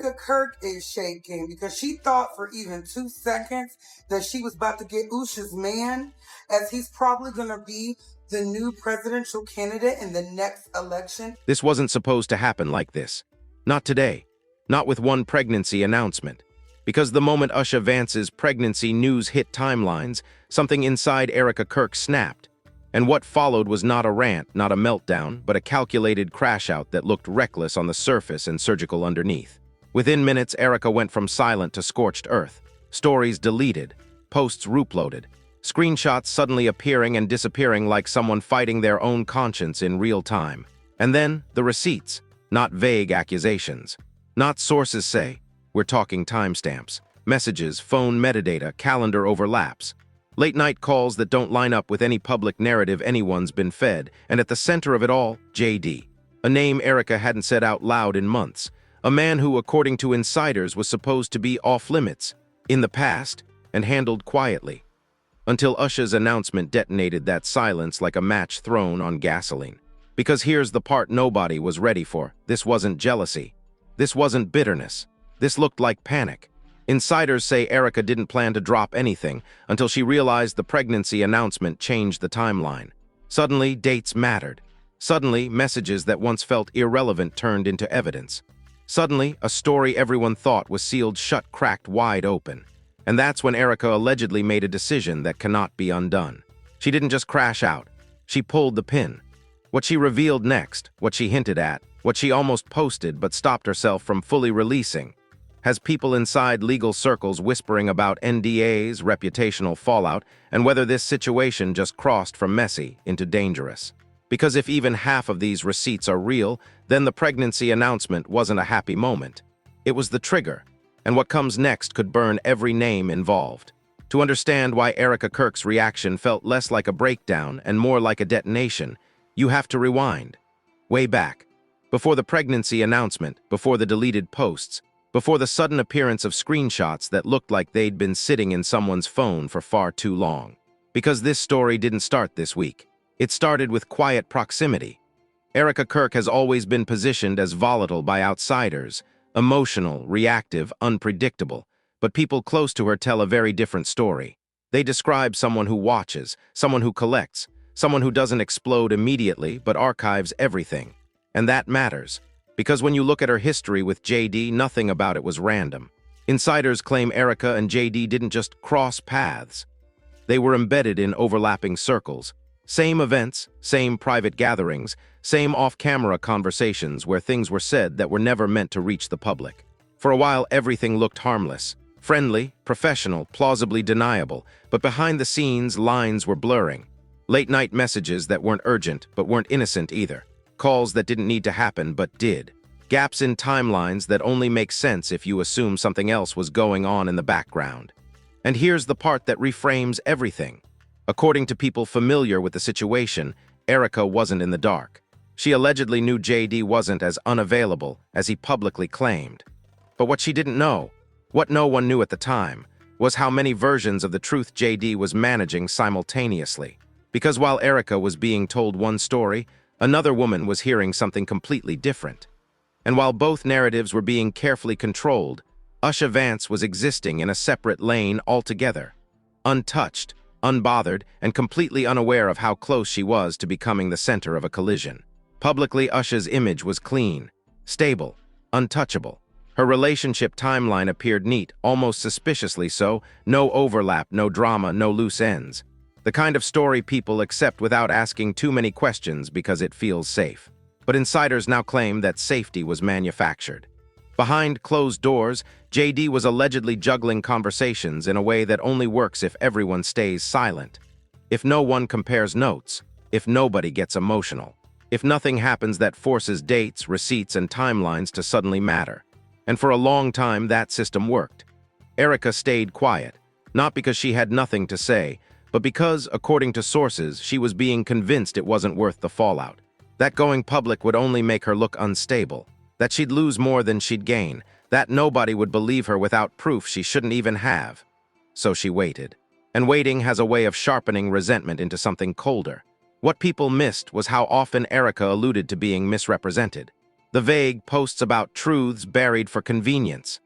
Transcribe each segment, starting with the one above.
Erika Kirk is shaking because she thought for even 2 seconds that she was about to get Usha's man, as he's probably going to be the new presidential candidate in the next election. This wasn't supposed to happen like this. Not today. Not with one pregnancy announcement. Because the moment Usha Vance's pregnancy news hit timelines, something inside Erika Kirk snapped. And what followed was not a rant, not a meltdown, but a calculated crash-out that looked reckless on the surface and surgical underneath. Within minutes, Erika went from silent to scorched earth. Stories deleted, posts uploaded, screenshots suddenly appearing and disappearing like someone fighting their own conscience in real time. And then, the receipts, not vague accusations. Not sources say. We're talking timestamps, messages, phone metadata, calendar overlaps. Late-night calls that don't line up with any public narrative anyone's been fed, and at the center of it all, JD. A name Erika hadn't said out loud in months. A man who, according to insiders, was supposed to be off-limits, in the past, and handled quietly. Until Usha's announcement detonated that silence like a match thrown on gasoline. Because here's the part nobody was ready for. This wasn't jealousy. This wasn't bitterness. This looked like panic. Insiders say Erika didn't plan to drop anything until she realized the pregnancy announcement changed the timeline. Suddenly, dates mattered. Suddenly, messages that once felt irrelevant turned into evidence. Suddenly, a story everyone thought was sealed shut cracked wide open. And that's when Erika allegedly made a decision that cannot be undone. She didn't just crash out. She pulled the pin. What she revealed next, what she hinted at, what she almost posted but stopped herself from fully releasing, has people inside legal circles whispering about NDAs, reputational fallout, and whether this situation just crossed from messy into dangerous. Because if even half of these receipts are real, then the pregnancy announcement wasn't a happy moment. It was the trigger, and what comes next could burn every name involved. To understand why Erika Kirk's reaction felt less like a breakdown and more like a detonation, you have to rewind. Way back. Before the pregnancy announcement, before the deleted posts, before the sudden appearance of screenshots that looked like they'd been sitting in someone's phone for far too long. Because this story didn't start this week. It started with quiet proximity. Erika Kirk has always been positioned as volatile by outsiders, emotional, reactive, unpredictable, but people close to her tell a very different story. They describe someone who watches, someone who collects, someone who doesn't explode immediately but archives everything. And that matters. Because when you look at her history with JD, nothing about it was random. Insiders claim Erika and JD didn't just cross paths. They were embedded in overlapping circles. Same events, same private gatherings, same off-camera conversations where things were said that were never meant to reach the public. For a while, everything looked harmless, friendly, professional, plausibly deniable, but behind the scenes, lines were blurring. Late-night messages that weren't urgent, but weren't innocent either. Calls that didn't need to happen but did. Gaps in timelines that only make sense if you assume something else was going on in the background. And here's the part that reframes everything. According to people familiar with the situation, Erika wasn't in the dark. She allegedly knew JD wasn't as unavailable as he publicly claimed. But what she didn't know, what no one knew at the time, was how many versions of the truth JD was managing simultaneously. Because while Erika was being told one story, another woman was hearing something completely different. And while both narratives were being carefully controlled, Usha Vance was existing in a separate lane altogether. Untouched, unbothered, and completely unaware of how close she was to becoming the center of a collision. Publicly, Usha's image was clean, stable, untouchable. Her relationship timeline appeared neat, almost suspiciously so, no overlap, no drama, no loose ends. The kind of story people accept without asking too many questions because it feels safe. But insiders now claim that safety was manufactured. Behind closed doors, JD was allegedly juggling conversations in a way that only works if everyone stays silent. If no one compares notes, if nobody gets emotional, if nothing happens that forces dates, receipts, and timelines to suddenly matter. And for a long time, that system worked. Erika stayed quiet, not because she had nothing to say, but because, according to sources, she was being convinced it wasn't worth the fallout. That going public would only make her look unstable, that she'd lose more than she'd gain, that nobody would believe her without proof she shouldn't even have. So she waited. And waiting has a way of sharpening resentment into something colder. What people missed was how often Erika alluded to being misrepresented. The vague posts about truths buried for convenience.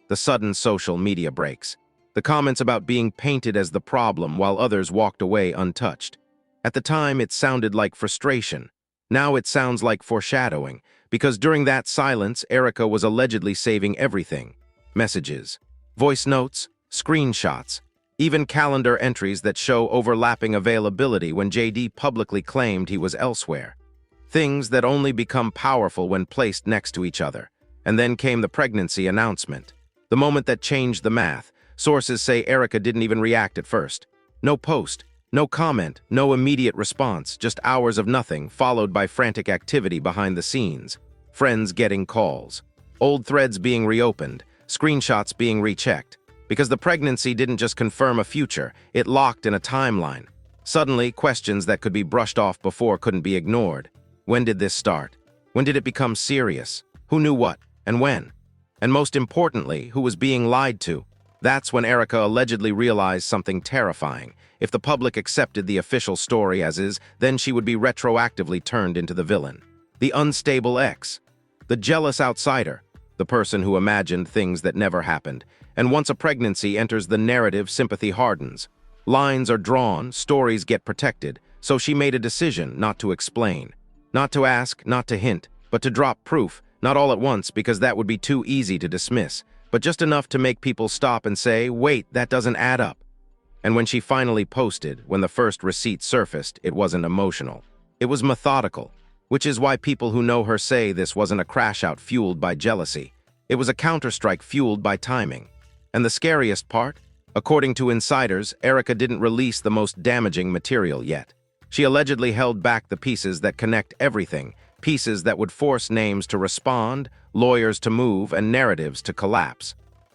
The sudden social media breaks. The comments about being painted as the problem while others walked away untouched. At the time, it sounded like frustration. Now it sounds like foreshadowing, because during that silence, Erika was allegedly saving everything. Messages, voice notes, screenshots, even calendar entries that show overlapping availability when JD publicly claimed he was elsewhere. Things that only become powerful when placed next to each other. And then came the pregnancy announcement. The moment that changed the math. Sources say Erika didn't even react at first. No post, no comment, no immediate response, just hours of nothing, followed by frantic activity behind the scenes. Friends getting calls. Old threads being reopened, screenshots being rechecked. Because the pregnancy didn't just confirm a future, it locked in a timeline. Suddenly, questions that could be brushed off before couldn't be ignored. When did this start? When did it become serious? Who knew what, and when? And most importantly, who was being lied to? That's when Erika allegedly realized something terrifying. If the public accepted the official story as is, then she would be retroactively turned into the villain. The unstable ex. The jealous outsider. The person who imagined things that never happened. And once a pregnancy enters the narrative, sympathy hardens. Lines are drawn, stories get protected, so she made a decision not to explain. Not to ask, not to hint, but to drop proof, not all at once because that would be too easy to dismiss, but just enough to make people stop and say, wait, that doesn't add up. And when she finally posted, when the first receipt surfaced, it wasn't emotional. It was methodical, which is why people who know her say this wasn't a crash-out fueled by jealousy. It was a counterstrike fueled by timing. And the scariest part? According to insiders, Erika didn't release the most damaging material yet. She allegedly held back the pieces that connect everything, pieces that would force names to respond, lawyers to move, and narratives to collapse.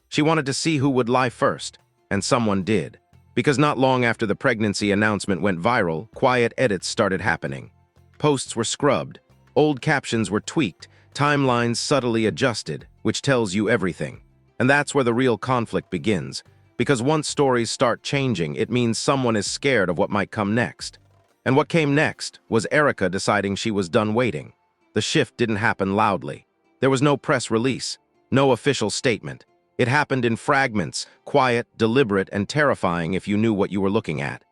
She wanted to see who would lie first, and someone did. Because not long after the pregnancy announcement went viral, quiet edits started happening. Posts were scrubbed, old captions were tweaked, timelines subtly adjusted, which tells you everything. And that's where the real conflict begins. Because once stories start changing, it means someone is scared of what might come next. And what came next was Erika deciding she was done waiting. The shift didn't happen loudly. There was no press release, no official statement. It happened in fragments, quiet, deliberate, and terrifying if you knew what you were looking at.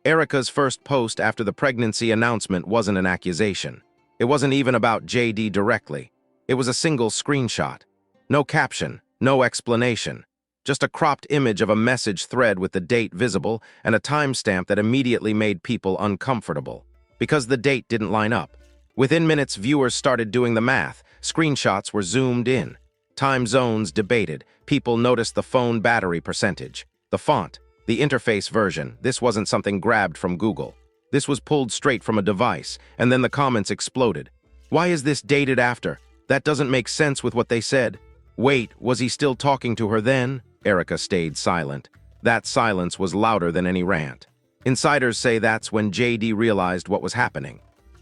Erika's first post after the pregnancy announcement wasn't an accusation. It wasn't even about JD directly. It was a single screenshot. No caption, no explanation. Just a cropped image of a message thread with the date visible and a timestamp that immediately made people uncomfortable. Because the date didn't line up. Within minutes, viewers started doing the math. Screenshots were zoomed in. Time zones debated. People noticed the phone battery percentage. The font. The interface version. This wasn't something grabbed from Google. This was pulled straight from a device, and then the comments exploded. Why is this dated after? That doesn't make sense with what they said. Wait, was he still talking to her then? Erika stayed silent. That silence was louder than any rant. Insiders say that's when JD realized what was happening.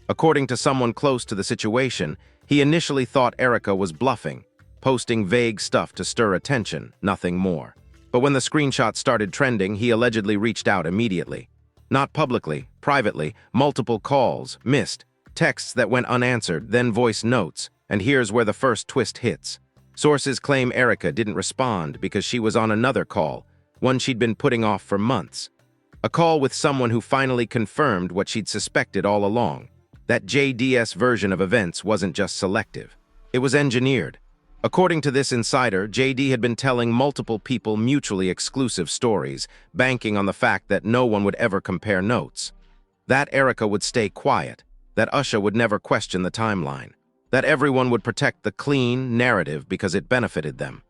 According to someone close to the situation, he initially thought Erika was bluffing, posting vague stuff to stir attention, nothing more. But when the screenshot started trending, he allegedly reached out immediately. Not publicly, privately, multiple calls, missed, texts that went unanswered, then voice notes, and here's where the first twist hits. Sources claim Erika didn't respond because she was on another call, one she'd been putting off for months. A call with someone who finally confirmed what she'd suspected all along. That JD's version of events wasn't just selective. It was engineered. According to this insider, JD had been telling multiple people mutually exclusive stories, banking on the fact that no one would ever compare notes. That Erika would stay quiet, that Usha would never question the timeline, that everyone would protect the clean narrative because it benefited them.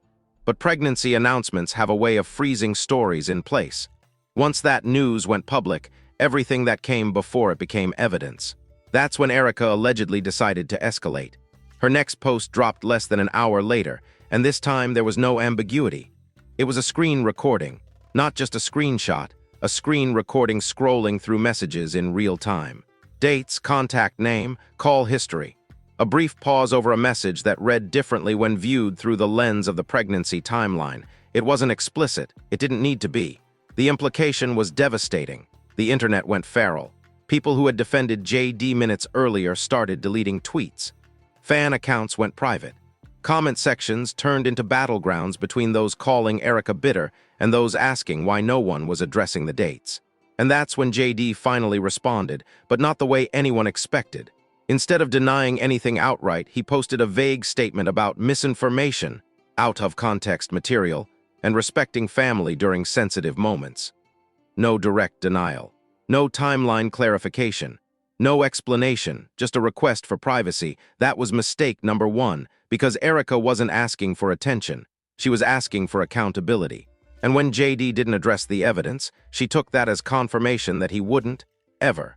But pregnancy announcements have a way of freezing stories in place. Once that news went public, everything that came before it became evidence. That's when Erika allegedly decided to escalate. Her next post dropped less than an hour later, and this time there was no ambiguity. It was a screen recording, not just a screenshot, a screen recording scrolling through messages in real time. Dates, contact name, call history. A brief pause over a message that read differently when viewed through the lens of the pregnancy timeline. It wasn't explicit. It didn't need to be. The implication was devastating. The internet went feral. People who had defended JD minutes earlier started deleting tweets. Fan accounts went private. Comment sections turned into battlegrounds between those calling Erika bitter and those asking why no one was addressing the dates. And that's when JD finally responded, but not the way anyone expected. Instead of denying anything outright, he posted a vague statement about misinformation, out-of-context material, and respecting family during sensitive moments. No direct denial. No timeline clarification. No explanation, just a request for privacy. That was mistake number one, because Erika wasn't asking for attention. She was asking for accountability. And when JD didn't address the evidence, she took that as confirmation that he wouldn't, ever.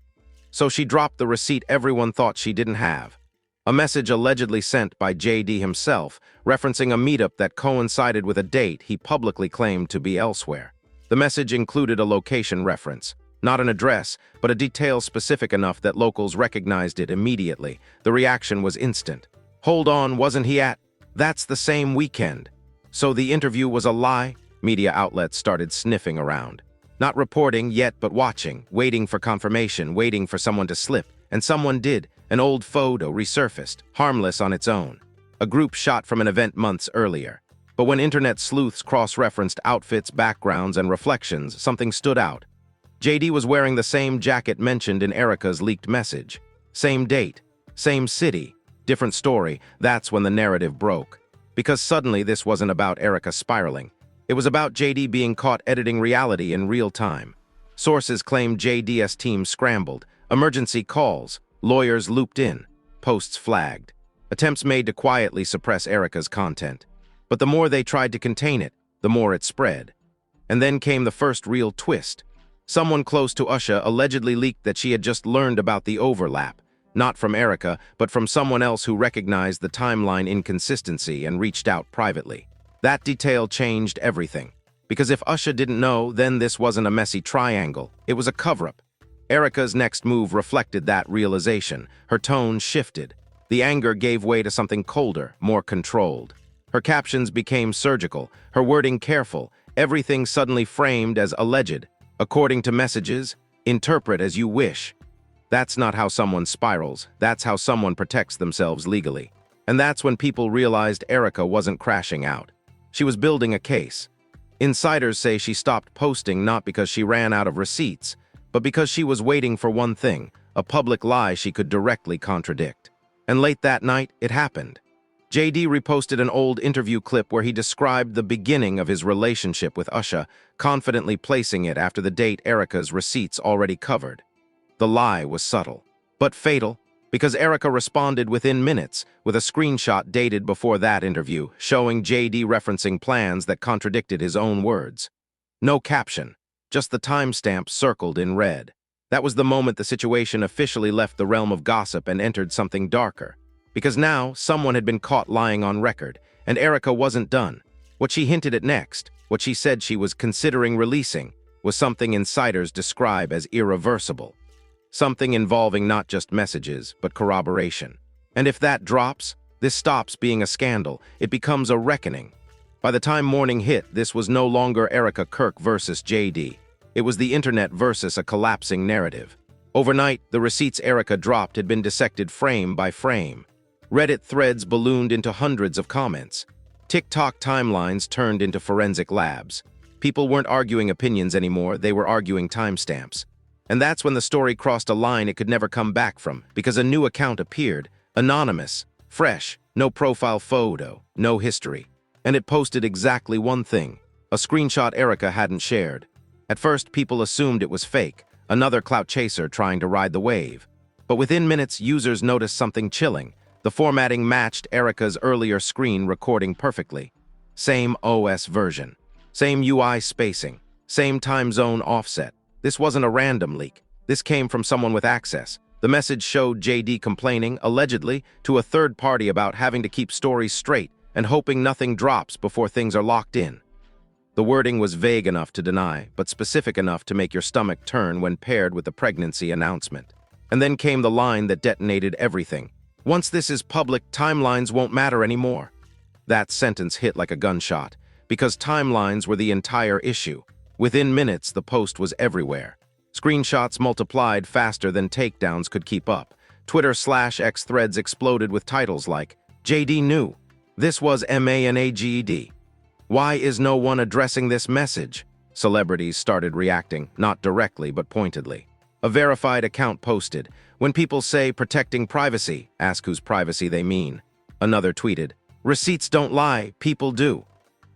So she dropped the receipt everyone thought she didn't have. A message allegedly sent by JD himself, referencing a meetup that coincided with a date he publicly claimed to be elsewhere. The message included a location reference. Not an address, but a detail specific enough that locals recognized it immediately. The reaction was instant. Hold on, wasn't he at? That's the same weekend. So the interview was a lie? Media outlets started sniffing around. Not reporting yet, but watching, waiting for confirmation, waiting for someone to slip. And someone did. An old photo resurfaced, harmless on its own. A group shot from an event months earlier. But when internet sleuths cross-referenced outfits, backgrounds, and reflections, something stood out. JD was wearing the same jacket mentioned in Erika's leaked message. Same date, same city, different story. That's when the narrative broke. Because suddenly this wasn't about Erika spiraling. It was about JD being caught editing reality in real time. Sources claimed JD's team scrambled. Emergency calls, lawyers looped in, posts flagged. Attempts made to quietly suppress Erika's content. But the more they tried to contain it, the more it spread. And then came the first real twist. Someone close to Usha allegedly leaked that she had just learned about the overlap, not from Erika, but from someone else who recognized the timeline inconsistency and reached out privately. That detail changed everything. Because if Usha didn't know, then this wasn't a messy triangle. It was a cover-up. Erika's next move reflected that realization. Her tone shifted. The anger gave way to something colder, more controlled. Her captions became surgical, her wording careful, everything suddenly framed as alleged. According to messages, interpret as you wish. That's not how someone spirals, that's how someone protects themselves legally. And that's when people realized Erika wasn't crashing out. She was building a case. Insiders say she stopped posting not because she ran out of receipts, but because she was waiting for one thing, a public lie she could directly contradict. And late that night, it happened. JD reposted an old interview clip where he described the beginning of his relationship with Usha, confidently placing it after the date Erika's receipts already covered. The lie was subtle, but fatal, because Erika responded within minutes with a screenshot dated before that interview, showing JD referencing plans that contradicted his own words. No caption, just the timestamp circled in red. That was the moment the situation officially left the realm of gossip and entered something darker. Because now, someone had been caught lying on record, and Erika wasn't done. What she hinted at next, what she said she was considering releasing, was something insiders describe as irreversible. Something involving not just messages, but corroboration. And if that drops, this stops being a scandal, it becomes a reckoning. By the time morning hit, this was no longer Erika Kirk versus JD. It was the internet versus a collapsing narrative. Overnight, the receipts Erika dropped had been dissected frame by frame. Reddit threads ballooned into hundreds of comments. TikTok timelines turned into forensic labs. People weren't arguing opinions anymore, they were arguing timestamps. And that's when the story crossed a line it could never come back from, because a new account appeared, anonymous, fresh, no profile photo, no history. And it posted exactly one thing, a screenshot Erika hadn't shared. At first, people assumed it was fake, another clout chaser trying to ride the wave. But within minutes, users noticed something chilling. The formatting matched Erika's earlier screen recording perfectly. Same OS version, same UI spacing, same time zone offset. This wasn't a random leak. This came from someone with access. The message showed JD complaining, allegedly, to a third party about having to keep stories straight and hoping nothing drops before things are locked in. The wording was vague enough to deny, but specific enough to make your stomach turn when paired with the pregnancy announcement. And then came the line that detonated everything. Once this is public, timelines won't matter anymore. That sentence hit like a gunshot, because timelines were the entire issue. Within minutes, the post was everywhere. Screenshots multiplied faster than takedowns could keep up. Twitter/X threads exploded with titles like, JD knew. This was MANAGED. Why is no one addressing this message? Celebrities started reacting, not directly but pointedly. A verified account posted, when people say protecting privacy, ask whose privacy they mean. Another tweeted, receipts don't lie, people do.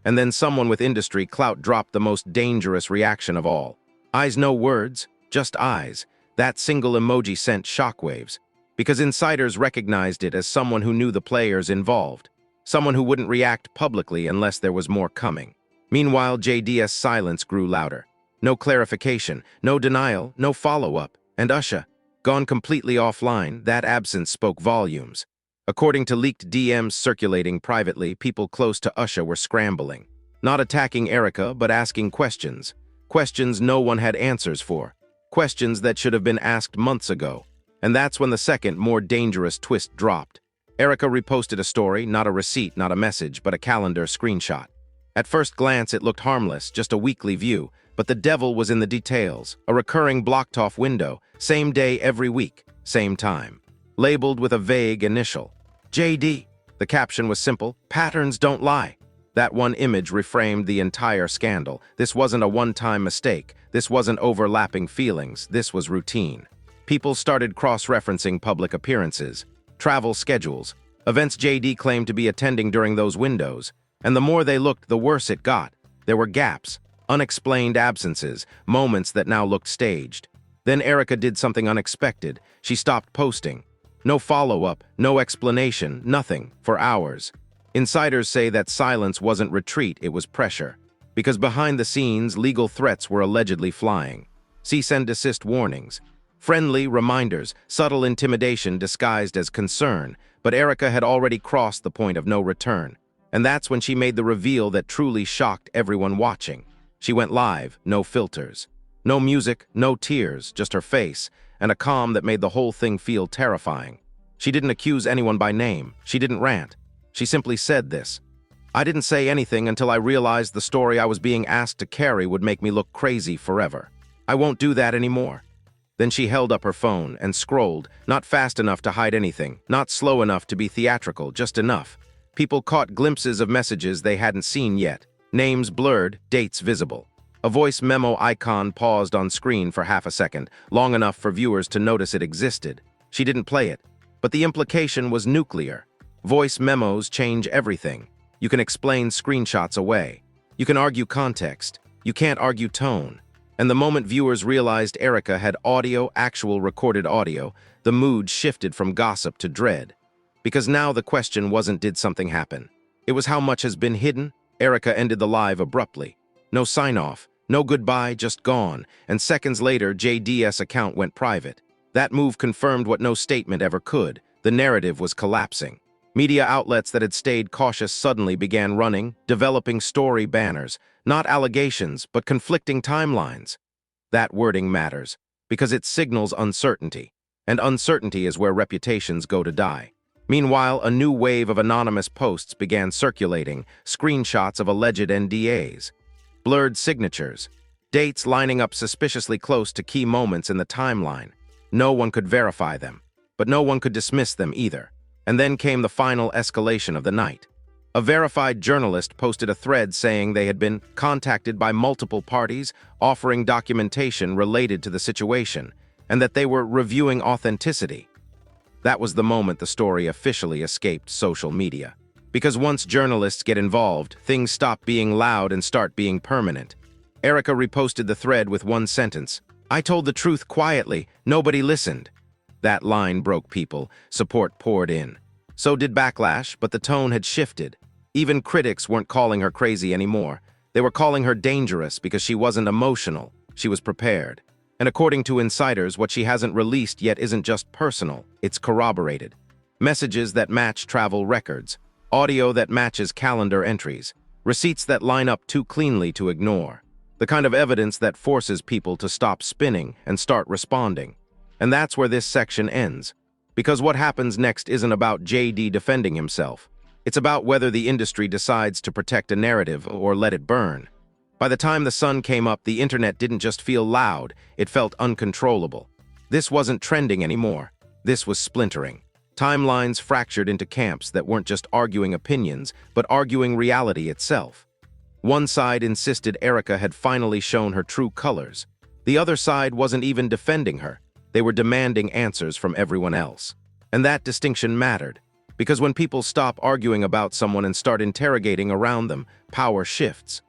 And then someone with industry clout dropped the most dangerous reaction of all. Eyes no words, just eyes. That single emoji sent shockwaves, because insiders recognized it as someone who knew the players involved, someone who wouldn't react publicly unless there was more coming. Meanwhile, JD's silence grew louder. No clarification, no denial, no follow-up, and Usha, gone completely offline, that absence spoke volumes. According to leaked DMs circulating privately, people close to Usha were scrambling, not attacking Erika, but asking questions. Questions no one had answers for. Questions that should have been asked months ago. And that's when the second, more dangerous twist dropped. Erika reposted a story, not a receipt, not a message, but a calendar screenshot. At first glance, it looked harmless, just a weekly view, but the devil was in the details. A recurring blocked-off window, same day every week, same time. Labeled with a vague initial. JD. The caption was simple, patterns don't lie. That one image reframed the entire scandal. This wasn't a one-time mistake. This wasn't overlapping feelings. This was routine. People started cross-referencing public appearances, travel schedules, events JD claimed to be attending during those windows. And the more they looked, the worse it got. There were gaps, unexplained absences, moments that now looked staged. Then Erika did something unexpected. She stopped posting. No follow-up, no explanation, nothing, for hours. Insiders say that silence wasn't retreat, it was pressure. Because behind the scenes, legal threats were allegedly flying. Cease and desist warnings. Friendly reminders, subtle intimidation disguised as concern. But Erika had already crossed the point of no return. And that's when she made the reveal that truly shocked everyone watching. She went live, no filters. No music, no tears, just her face, and a calm that made the whole thing feel terrifying. She didn't accuse anyone by name. She didn't rant. She simply said this. I didn't say anything until I realized the story I was being asked to carry would make me look crazy forever. I won't do that anymore. Then she held up her phone and scrolled, not fast enough to hide anything, not slow enough to be theatrical, just enough. People caught glimpses of messages they hadn't seen yet. Names blurred, dates visible. A voice memo icon paused on screen for half a second, long enough for viewers to notice it existed. She didn't play it, but the implication was nuclear. Voice memos change everything. You can explain screenshots away. You can argue context. You can't argue tone. And the moment viewers realized Erika had audio, actual recorded audio, the mood shifted from gossip to dread. Because now the question wasn't did something happen. It was how much has been hidden. Erika ended the live abruptly. No sign-off, no goodbye, just gone. And seconds later, JD's account went private. That move confirmed what no statement ever could. The narrative was collapsing. Media outlets that had stayed cautious suddenly began running, developing story banners. Not allegations, but conflicting timelines. That wording matters, because it signals uncertainty. And uncertainty is where reputations go to die. Meanwhile, a new wave of anonymous posts began circulating, screenshots of alleged NDAs. Blurred signatures, dates lining up suspiciously close to key moments in the timeline. No one could verify them, but no one could dismiss them either. And then came the final escalation of the night. A verified journalist posted a thread saying they had been contacted by multiple parties offering documentation related to the situation, and that they were reviewing authenticity. That was the moment the story officially escaped social media. Because once journalists get involved, things stop being loud and start being permanent. Erika reposted the thread with one sentence. I told the truth quietly, nobody listened. That line broke people, support poured in. So did backlash, but the tone had shifted. Even critics weren't calling her crazy anymore. They were calling her dangerous because she wasn't emotional, she was prepared. And according to insiders, what she hasn't released yet isn't just personal, it's corroborated. Messages that match travel records, audio that matches calendar entries, receipts that line up too cleanly to ignore. The kind of evidence that forces people to stop spinning and start responding. And that's where this section ends. Because what happens next isn't about JD defending himself. It's about whether the industry decides to protect a narrative or let it burn. By the time the sun came up, the internet didn't just feel loud, it felt uncontrollable. This wasn't trending anymore. This was splintering. Timelines fractured into camps that weren't just arguing opinions, but arguing reality itself. One side insisted Erika had finally shown her true colors. The other side wasn't even defending her. They were demanding answers from everyone else. And that distinction mattered, because when people stop arguing about someone and start interrogating around them, power shifts.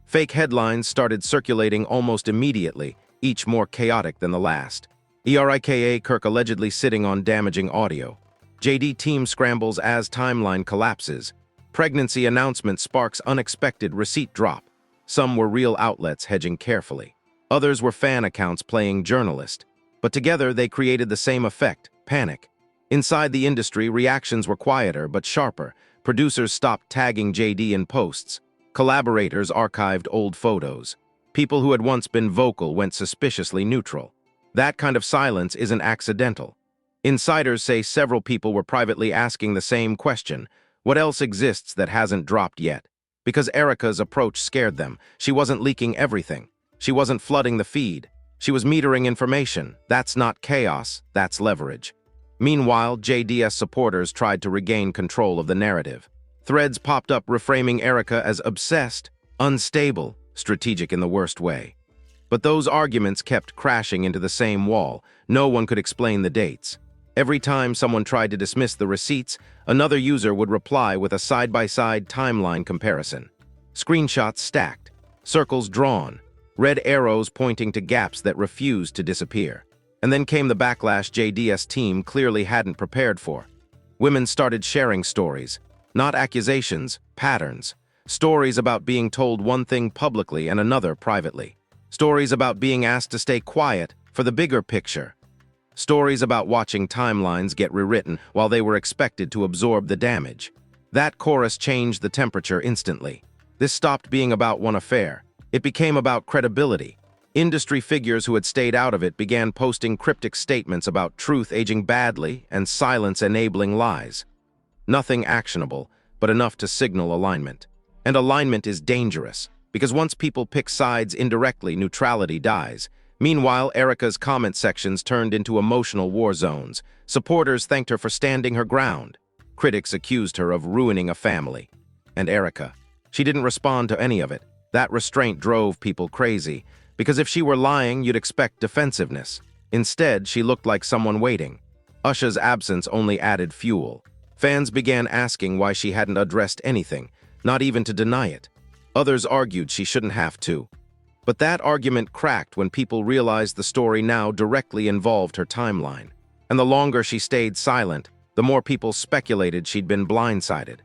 Fake headlines started circulating almost immediately, each more chaotic than the last. Erika Kirk allegedly sitting on damaging audio. JD team scrambles as timeline collapses. Pregnancy announcement sparks unexpected receipt drop. Some were real outlets hedging carefully. Others were fan accounts playing journalist. But together they created the same effect, panic. Inside the industry, reactions were quieter but sharper. Producers stopped tagging JD in posts. Collaborators archived old photos. People who had once been vocal went suspiciously neutral. That kind of silence isn't accidental. Insiders say several people were privately asking the same question: what else exists that hasn't dropped yet? Because Erika's approach scared them. She wasn't leaking everything. She wasn't flooding the feed. She was metering information. That's not chaos, that's leverage. Meanwhile, JD's supporters tried to regain control of the narrative. Threads popped up reframing Erika as obsessed, unstable, strategic in the worst way. But those arguments kept crashing into the same wall. No one could explain the dates. Every time someone tried to dismiss the receipts, another user would reply with a side-by-side timeline comparison. Screenshots stacked, circles drawn, red arrows pointing to gaps that refused to disappear. And then came the backlash JD's team clearly hadn't prepared for. Women started sharing stories, not accusations, patterns. Stories about being told one thing publicly and another privately. Stories about being asked to stay quiet for the bigger picture. Stories about watching timelines get rewritten while they were expected to absorb the damage. That chorus changed the temperature instantly. This stopped being about one affair. It became about credibility. Industry figures who had stayed out of it began posting cryptic statements about truth aging badly and silence enabling lies. Nothing actionable, but enough to signal alignment. And alignment is dangerous, because once people pick sides indirectly, neutrality dies. Meanwhile, Erika's comment sections turned into emotional war zones. Supporters thanked her for standing her ground. Critics accused her of ruining a family. And Erika, she didn't respond to any of it. That restraint drove people crazy, because if she were lying, you'd expect defensiveness. Instead, she looked like someone waiting. Usha's absence only added fuel. Fans began asking why she hadn't addressed anything, not even to deny it. Others argued she shouldn't have to. But that argument cracked when people realized the story now directly involved her timeline. And the longer she stayed silent, the more people speculated she'd been blindsided.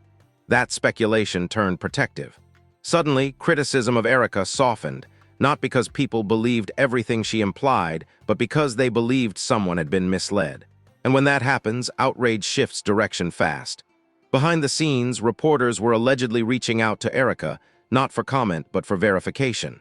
That speculation turned protective. Suddenly, criticism of Erika softened, not because people believed everything she implied, but because they believed someone had been misled. And when that happens, outrage shifts direction fast. Behind the scenes, reporters were allegedly reaching out to Erika, not for comment, but for verification.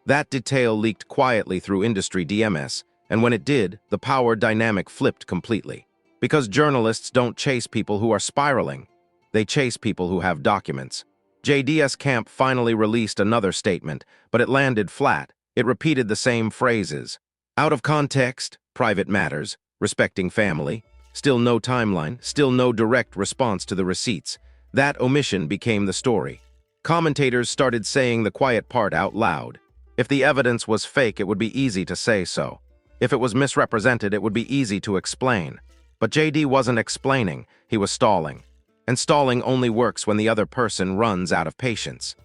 That detail leaked quietly through industry DMS, and when it did, the power dynamic flipped completely. Because journalists don't chase people who are spiraling. They chase people who have documents. JD's camp finally released another statement, but it landed flat. It repeated the same phrases. Out of context, private matters, respecting family, still no timeline, still no direct response to the receipts. That omission became the story. Commentators started saying the quiet part out loud. If the evidence was fake, it would be easy to say so. If it was misrepresented, it would be easy to explain. But JD wasn't explaining, he was stalling. And stalling only works when the other person runs out of patience.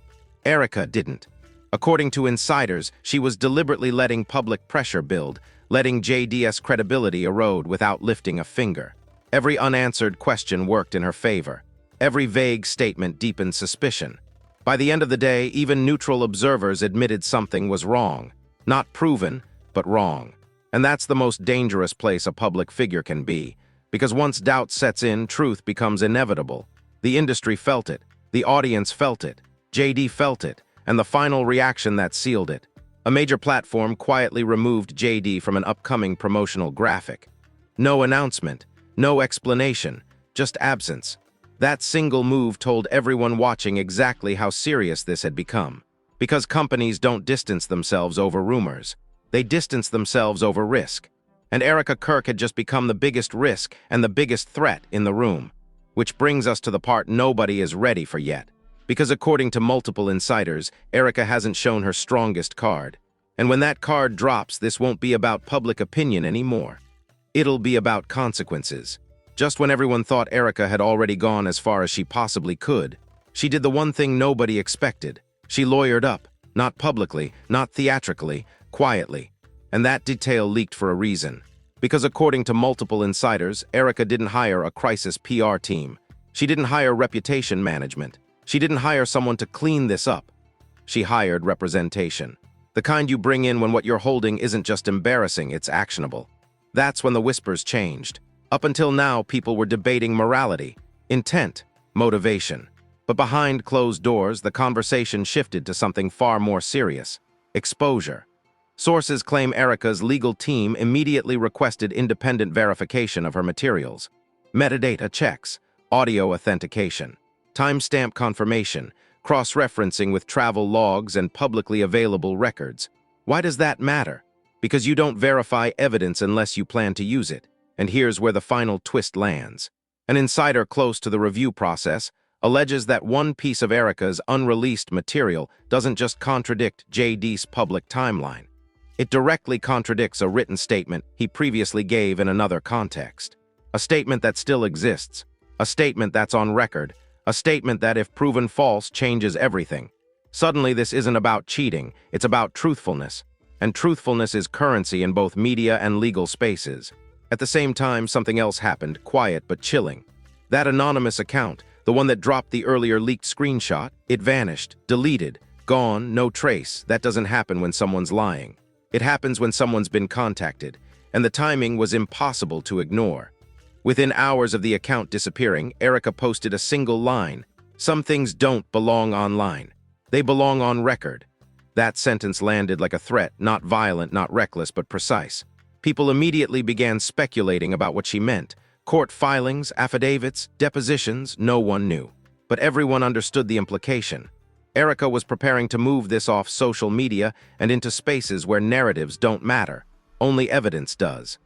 Erika didn't. According to insiders, she was deliberately letting public pressure build, letting JD's credibility erode without lifting a finger. Every unanswered question worked in her favor. Every vague statement deepened suspicion. By the end of the day, even neutral observers admitted something was wrong. Not proven, but wrong. And that's the most dangerous place a public figure can be, because once doubt sets in, truth becomes inevitable. The industry felt it, the audience felt it, JD felt it, and the final reaction that sealed it. A major platform quietly removed JD from an upcoming promotional graphic. No announcement, no explanation, just absence. That single move told everyone watching exactly how serious this had become. Because companies don't distance themselves over rumors. They distance themselves over risk. And Erika Kirk had just become the biggest risk and the biggest threat in the room. Which brings us to the part nobody is ready for yet. Because according to multiple insiders, Erika hasn't shown her strongest card. And when that card drops, this won't be about public opinion anymore. It'll be about consequences. Just when everyone thought Erika had already gone as far as she possibly could, she did the one thing nobody expected. She lawyered up, not publicly, not theatrically, quietly. And that detail leaked for a reason. Because according to multiple insiders, Erika didn't hire a crisis PR team. She didn't hire reputation management. She didn't hire someone to clean this up. She hired representation. The kind you bring in when what you're holding isn't just embarrassing, it's actionable. That's when the whispers changed. Up until now, people were debating morality, intent, motivation. But behind closed doors, the conversation shifted to something far more serious: exposure. Sources claim Erika's legal team immediately requested independent verification of her materials. Metadata checks, audio authentication, timestamp confirmation, cross-referencing with travel logs and publicly available records. Why does that matter? Because you don't verify evidence unless you plan to use it. And here's where the final twist lands. An insider close to the review process alleges that one piece of Erika's unreleased material doesn't just contradict JD's public timeline. It directly contradicts a written statement he previously gave in another context. A statement that still exists. A statement that's on record. A statement that, if proven false, changes everything. Suddenly, this isn't about cheating, it's about truthfulness. And truthfulness is currency in both media and legal spaces. At the same time, something else happened, quiet but chilling. That anonymous account, the one that dropped the earlier leaked screenshot, it vanished, deleted, gone, no trace. That doesn't happen when someone's lying. It happens when someone's been contacted, and the timing was impossible to ignore. Within hours of the account disappearing, Erika posted a single line: "Some things don't belong online. They belong on record." That sentence landed like a threat, not violent, not reckless, but precise. People immediately began speculating about what she meant. Court filings, affidavits, depositions, no one knew. But everyone understood the implication. Erika was preparing to move this off social media and into spaces where narratives don't matter. Only evidence does.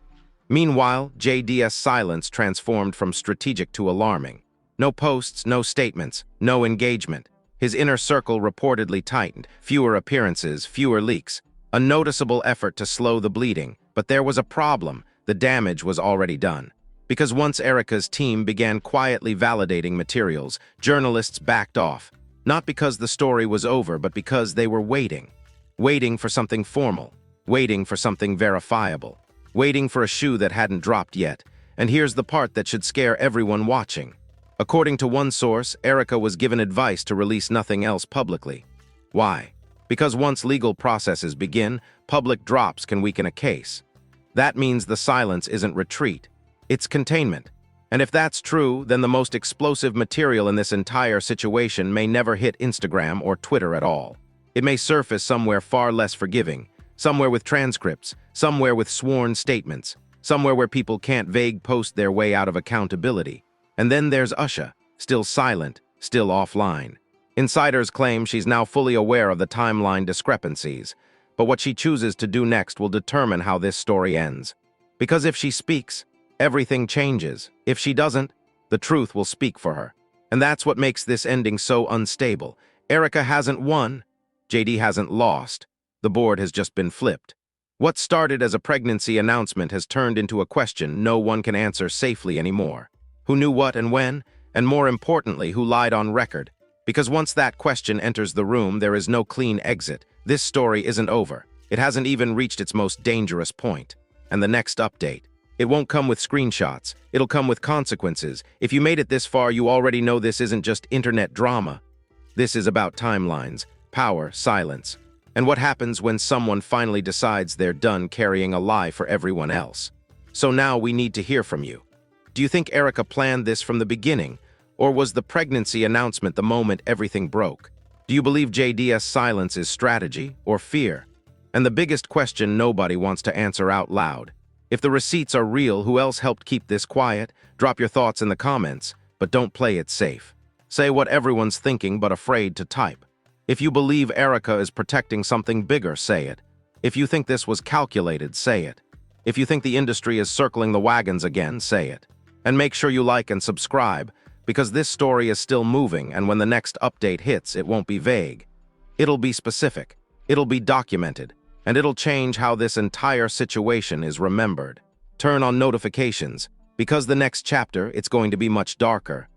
Meanwhile, JD's silence transformed from strategic to alarming. No posts, no statements, no engagement. His inner circle reportedly tightened. Fewer appearances, fewer leaks. A noticeable effort to slow the bleeding. But there was a problem. The damage was already done. Because once Erika's team began quietly validating materials, journalists backed off. Not because the story was over, but because they were waiting. Waiting for something formal. Waiting for something verifiable. Waiting for a shoe that hadn't dropped yet. And here's the part that should scare everyone watching. According to one source, Erika was given advice to release nothing else publicly. Why? Because once legal processes begin, public drops can weaken a case. That means the silence isn't retreat. It's containment. And if that's true, then the most explosive material in this entire situation may never hit Instagram or Twitter at all. It may surface somewhere far less forgiving, somewhere with transcripts, somewhere with sworn statements, somewhere where people can't vague post their way out of accountability. And then there's Usha, still silent, still offline. Insiders claim she's now fully aware of the timeline discrepancies, but what she chooses to do next will determine how this story ends. Because if she speaks, everything changes. If she doesn't, the truth will speak for her. And that's what makes this ending so unstable. Erika hasn't won. JD hasn't lost. The board has just been flipped. What started as a pregnancy announcement has turned into a question no one can answer safely anymore. Who knew what and when? And more importantly, who lied on record? Because once that question enters the room, there is no clean exit. This story isn't over. It hasn't even reached its most dangerous point. And the next update. It won't come with screenshots. It'll come with consequences. If you made it this far, you already know this isn't just internet drama. This is about timelines, power, silence. And what happens when someone finally decides they're done carrying a lie for everyone else. So now we need to hear from you. Do you think Erika planned this from the beginning? Or was the pregnancy announcement the moment everything broke? Do you believe JD's silence is strategy or fear? And the biggest question nobody wants to answer out loud. If the receipts are real, who else helped keep this quiet? Drop your thoughts in the comments, but don't play it safe. Say what everyone's thinking but afraid to type. If you believe Erika is protecting something bigger, say it. If you think this was calculated, say it. If you think the industry is circling the wagons again, say it. And make sure you like and subscribe, because this story is still moving, and when the next update hits, it won't be vague. It'll be specific, it'll be documented, and it'll change how this entire situation is remembered. Turn on notifications, because the next chapter, it's going to be much darker.